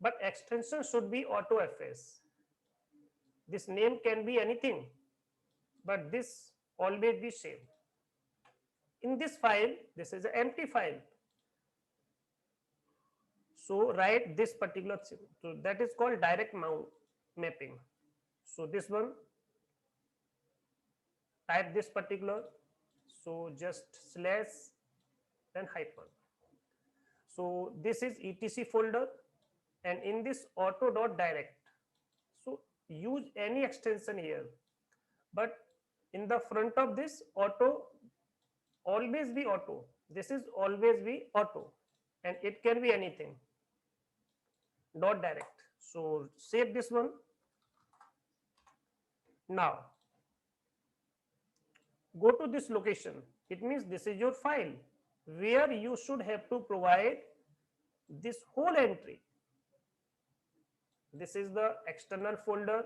but extension should be AutoFS. This name can be anything, but this always be same. In this file, this is an empty file. So write this particular thing. So that is called direct mount mapping. So this one, type this particular. So just slash then hyphen. So this is etc folder, and in this auto.direct. So use any extension here, but in the front of this auto, always be auto. This is always be auto, and it can be anything. Dot direct. So save this one. Now go to this location. It means this is your file where you should have to provide this whole entry. This is the external folder,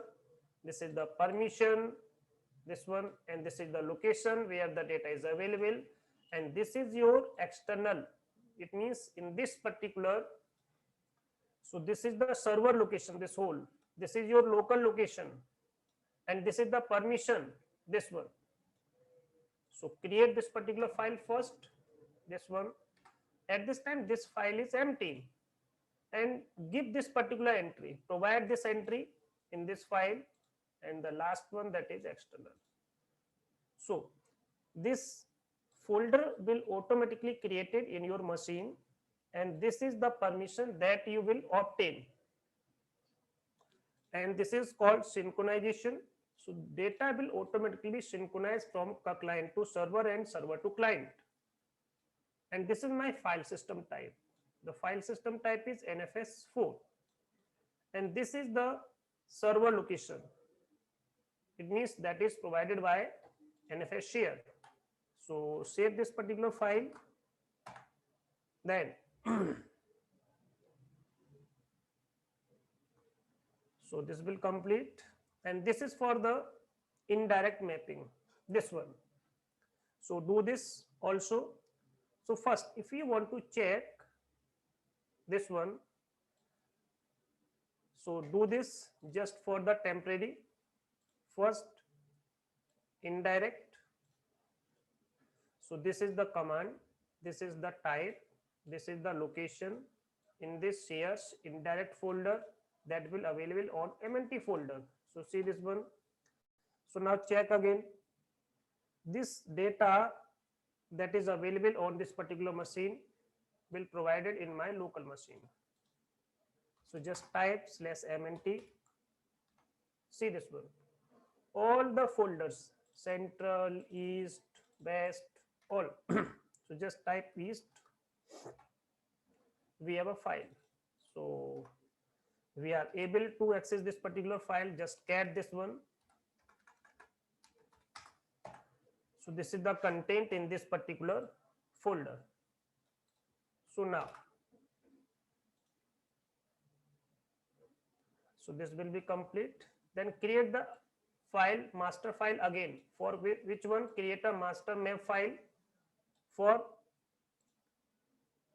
this is the permission, this one, and this is the location where the data is available, and this is your external. It means in this particular, so this is the server location, this whole, this is your local location, and this is the permission, this one. So create this particular file first, this one. At this time this file is empty, and give this particular entry, provide this entry in this file, and the last one, that is external. So this folder will automatically created in your machine, and this is the permission that you will obtain, and this is called synchronization. So data will automatically synchronize from client to server and server to client. And this is my file system type. The file system type is NFS4, and this is the server location. It means that is provided by NFS share. So save this particular file, then so this will complete, and this is for the indirect mapping, this one. So do this also. So first, if you want to check this one, so do this just for the temporary. First, indirect. So this is the command, this is the type, this is the location. In this shares indirect folder, that will available on MNT folder. So see this one. So now check again. This data that is available on this particular machine will provided in my local machine. So just type /MNT. See this one. All the folders, central, east, west, all. So just type east. We have a file. So we are able to access this particular file. Just cat this one. So this is the content in this particular folder. So now, so this will be complete. Then create the file, master file again. For which one? Create a master map file for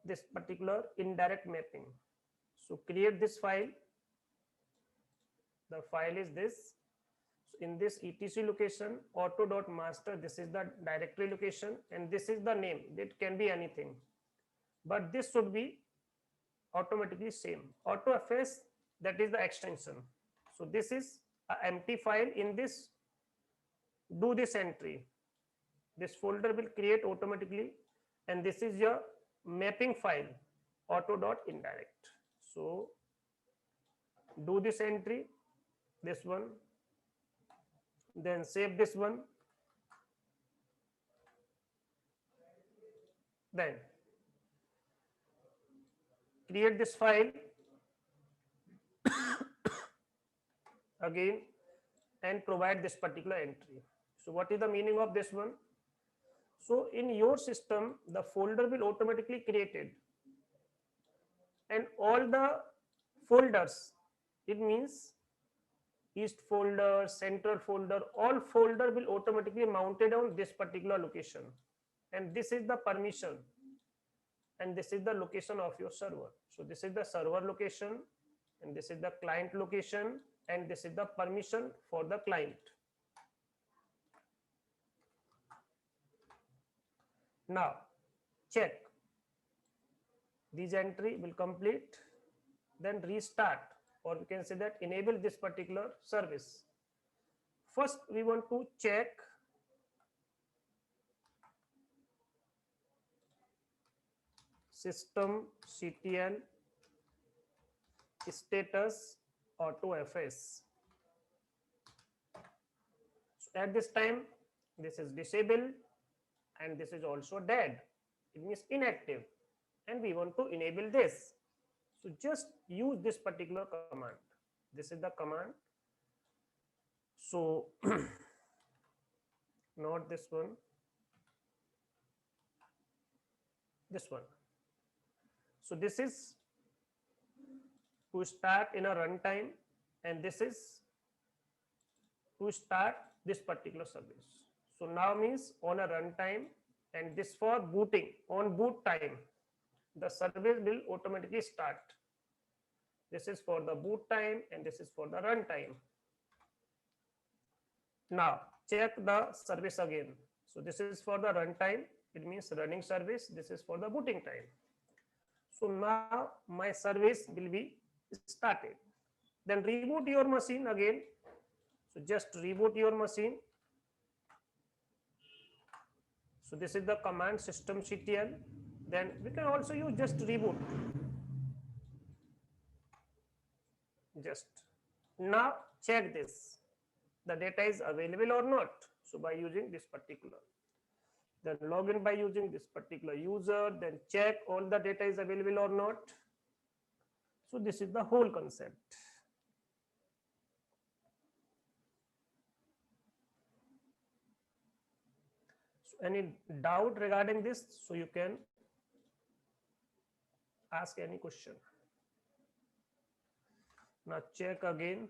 this particular indirect mapping. So create this file. The file is this. So in this etc location, auto.master, this is the directory location, and this is the name. It can be anything, but this should be automatically same. AutoFS, that is the extension. So this is an empty file. In this, do this entry. This folder will create automatically, and this is your mapping file, auto.indirect. So do this entry, this one, then save this one, then create this file again and provide this particular entry. So what is the meaning of this one? So in your system, the folder will automatically created, and all the folders, it means east folder, central folder, all folder will automatically mounted on this particular location, and this is the permission, and this is the location of your server. So this is the server location, and this is the client location, and this is the permission for the client. Now check, these entry will complete, then restart, or we can say that enable this particular service. First we want to check systemctl status AutoFS. So at this time, this is disabled, and this is also dead. It means inactive, and we want to enable this. So just use this particular command. This is the command. So not this one, this one. So this is to start in a runtime, and this is to start this particular service. So now means on a runtime, and this for booting. On boot time, the service will automatically start. This is for the boot time, and this is for the runtime. Now check the service again. So this is for the runtime, it means running service. This is for the booting time. So now my service will be started. Then reboot your machine again. So just reboot your machine. So this is the command systemctl. Then we can also use just reboot. Just now check this, the data is available or not. So by using this particular, then log in by using this particular user, then check all the data is available or not. So this is the whole concept. So any doubt regarding this? So you can ask any question. Now check again.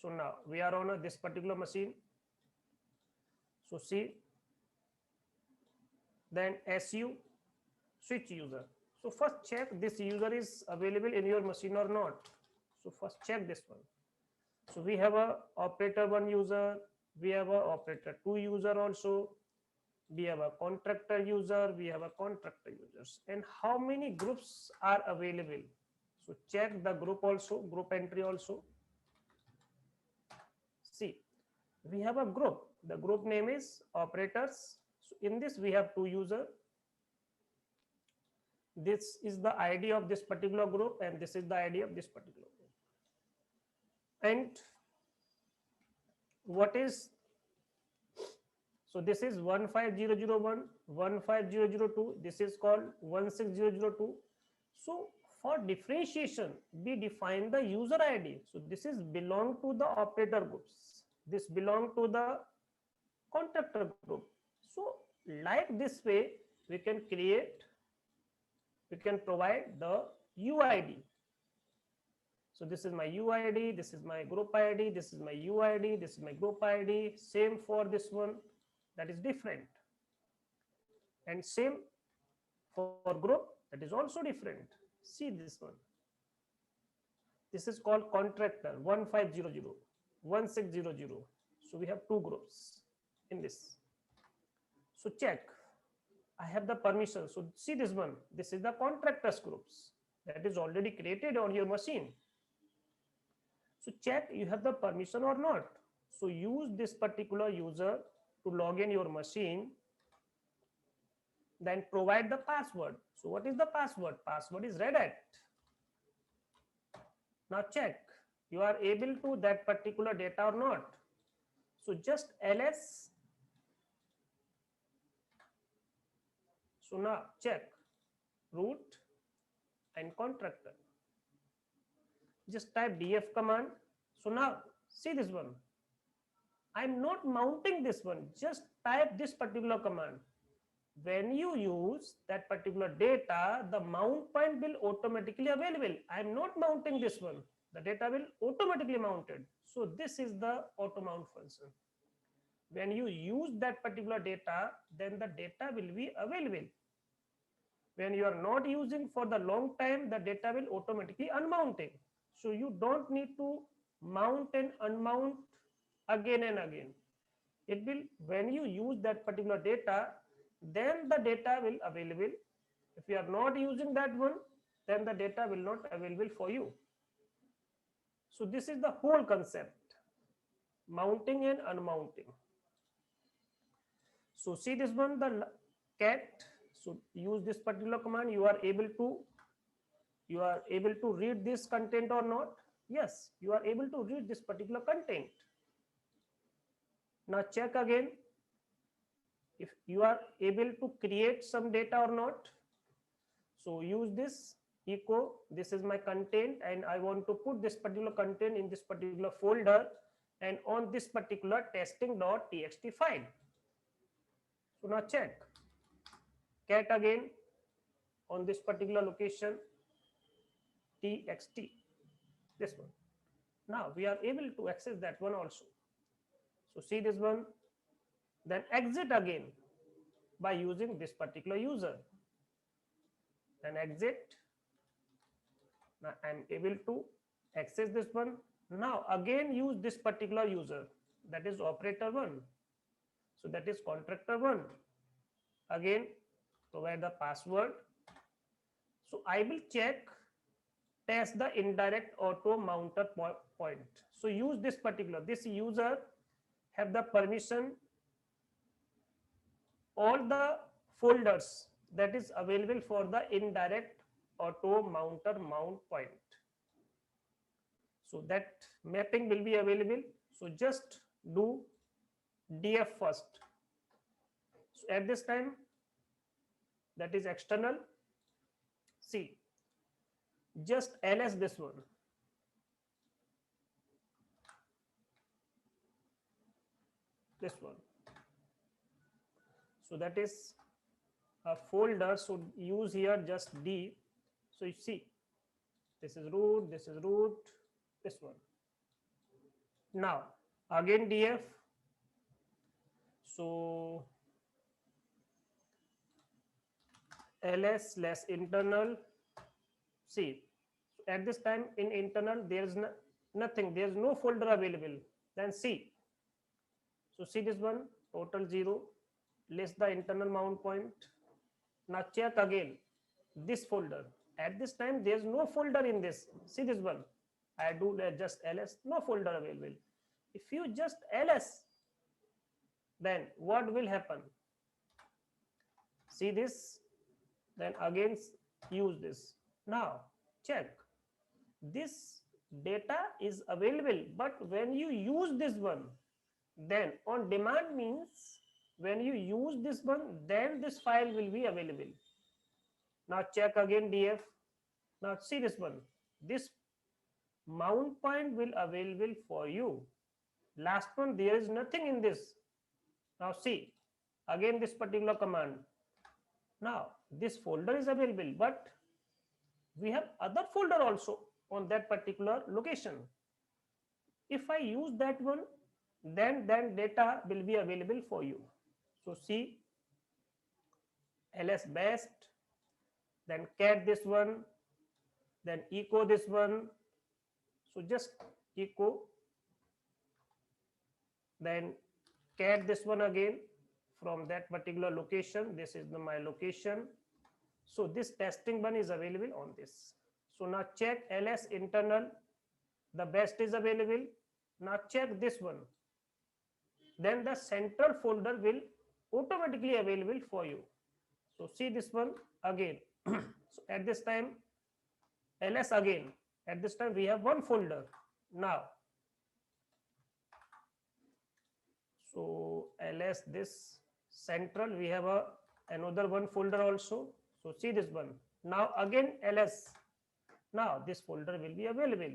So now we are on this particular machine. So see, then SU switch user. So first check this user is available in your machine or not. So first check this one. So we have a operator 1 user, we have a operator 2 user also, we have a contractor user, we have a contractor users, and how many groups are available. So check the group also, group entry also. See, we have a group. The group name is operators. So in this we have 2 users. This is the ID of this particular group, and this is the ID of this particular group. And what is, so this is 15001, 15002, this is called 16002. So for differentiation, we define the user ID. So this is belong to the operator groups. This belong to the contractor group. So like this way, we can create, we can provide the UID. So this is my UID, this is my group ID, this is my UID, this is my group ID. Same for this one, that is different. And same for group, that is also different. See this one. This is called contractor 1500, 1600. So we have 2 groups in this. So check, I have the permission. So see this one, this is the contractors groups that is already created on your machine. So check you have the permission or not. So use this particular user to log in your machine, then provide the password. So what is the password? Password is Red Hat. Now check you are able to that particular data or not. So just ls. So now check root and contractor. Just type df command. So now see this one. I'm not mounting this one. Just type this particular command. When you use that particular data, the mount point will automatically available. I'm not mounting this one. The data will automatically mounted. So this is the auto mount function. When you use that particular data, then the data will be available. When you are not using for the long time, the data will automatically unmounting. So you don't need to mount and unmount again and again. It will, when you use that particular data, then the data will available. If you are not using that one, then the data will not available for you. So this is the whole concept, mounting and unmounting. So see this one, the cat. So use this particular command. You are able to read this content or not? Yes, you are able to read this particular content. Now check again if you are able to create some data or not. So use this echo, this is my content, and I want to put this particular content in this particular folder, and on this particular testing.txt file. So now check cat again on this particular location txt, this one. Now we are able to access that one also. So see this one, then exit again by using this particular user. Then exit. Now I'm able to access this one. Now again use this particular user, that is operator 1. So that is contractor 1. Again provide the password. So I will check test the indirect auto mounter point. So use this particular, this user have the permission all the folders that is available for the indirect auto mounter mount point. So that mapping will be available. So just do df first. So at this time, that is external. See, just ls this one. This one. So that is a folder. So use here just d. So you see, this is root, this is root, this one. Now again df. So ls/internal. See, at this time in internal there is nothing, there is no folder available. Then see, so see this one, total 0, list the internal mount point. Now check again this folder. At this time there is no folder in this. See this one, I do just ls, no folder available. If you just ls, then what will happen? See this, then again use this. Now check, this data is available, but when you use this one, then on demand means when you use this one, then this file will be available. Now check again df. Now see this one, this mount point will available for you. Last one, there is nothing in this. Now see again this particular command. Now this folder is available, but we have other folder also on that particular location. If I use that one, then data will be available for you. So see ls best, then cat this one, then echo this one. So just echo, then cat this one again from that particular location. This is my location. So this testing one is available on this. So now check ls internal, the best is available. Now check this one, then the central folder will automatically available for you. So see this one again. So at this time ls again, at this time we have one folder. Now so ls this central, we have another one folder also. So see this one. Now again ls. Now this folder will be available.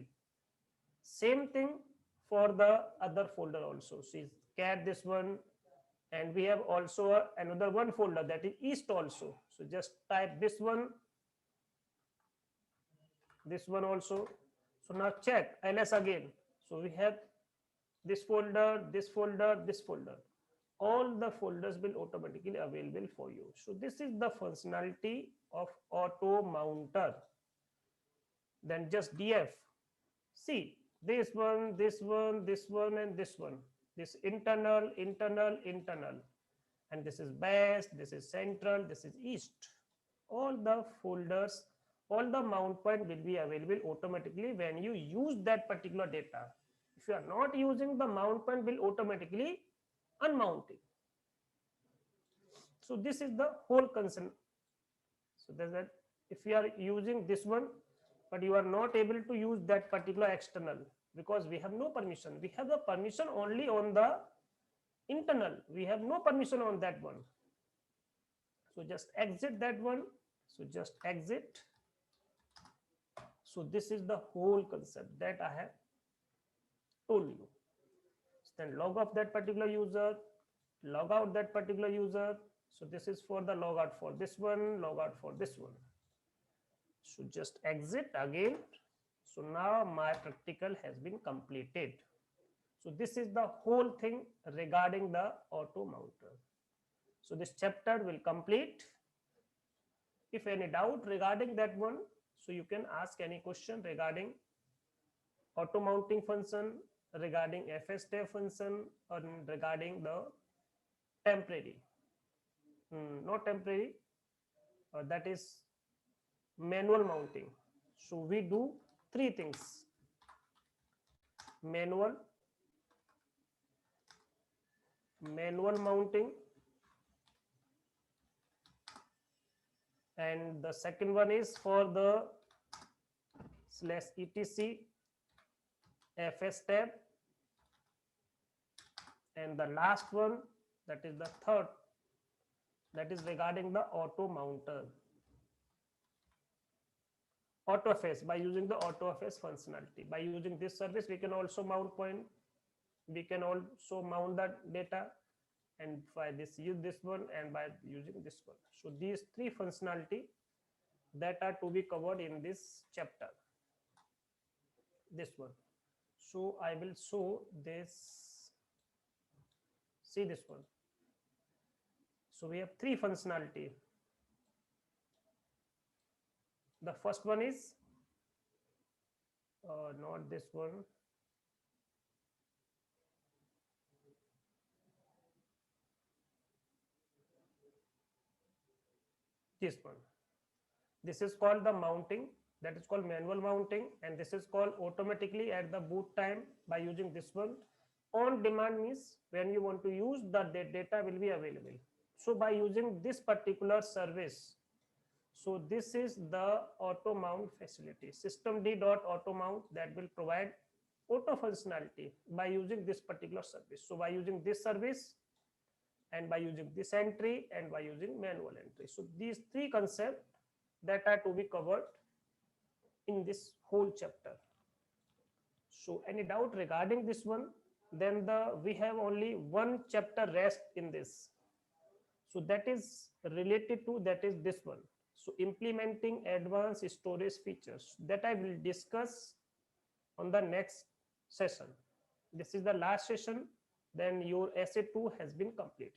Same thing for the other folder also. See cat this one, and we have also another one folder, that is east also. So just type this one also. So now check ls again. So we have this folder, this folder, this folder. All the folders will automatically available for you. So this is the functionality of auto mounter. Then just df. See this one, this one, this one, and this one. This internal, internal, internal. And this is best, this is central, this is east. All the folders, all the mount point will be available automatically when you use that particular data. If you are not using, the mount point will automatically unmounted. So this is the whole concern. So there's that, if you are using this one, but you are not able to use that particular external because we have no permission. We have the permission only on the internal. We have no permission on that one. So just exit that one. So just exit. So this is the whole concept that I have told you. then log off that particular user, log out that particular user. So this is for the log out for this one, log out for this one. So just exit again. So now my practical has been completed. So this is the whole thing regarding the auto mounter. So this chapter will complete. If any doubt regarding that one, so you can ask any question regarding auto mounting function, regarding FSTF function, or regarding the temporary, not temporary, that is manual mounting. So we do three things: manual mounting, and the second one is for the /etc FS tab, and the last one, that is the third, that is regarding the auto mounter, AutoFS. By using the AutoFS functionality, by using this service, we can also mount point, we can also mount the data, and by this use this one, and by using this one. So these three functionality that are to be covered in this chapter, this one. So I will show this, see this one. So we have three functionality. The first one is not this one. This one. This is called the mounting, that is called manual mounting, and this is called automatically at the boot time by using this one. On demand means when you want to use, the data will be available. So by using this particular service, so this is the auto mount facility, systemd.auto mount, that will provide auto functionality by using this particular service. So by using this service, and by using this entry, and by using manual entry. So these three concepts that are to be covered in this whole chapter. So any doubt regarding this one, then we have only one chapter rest in this. So that is related to, that is this one. So implementing advanced storage features, that I will discuss on the next session. This is the last session, then your essay 2 has been completed.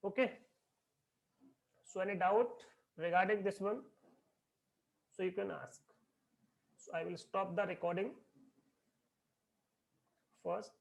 Okay. So any doubt regarding this one? So you can ask. So I will stop the recording first.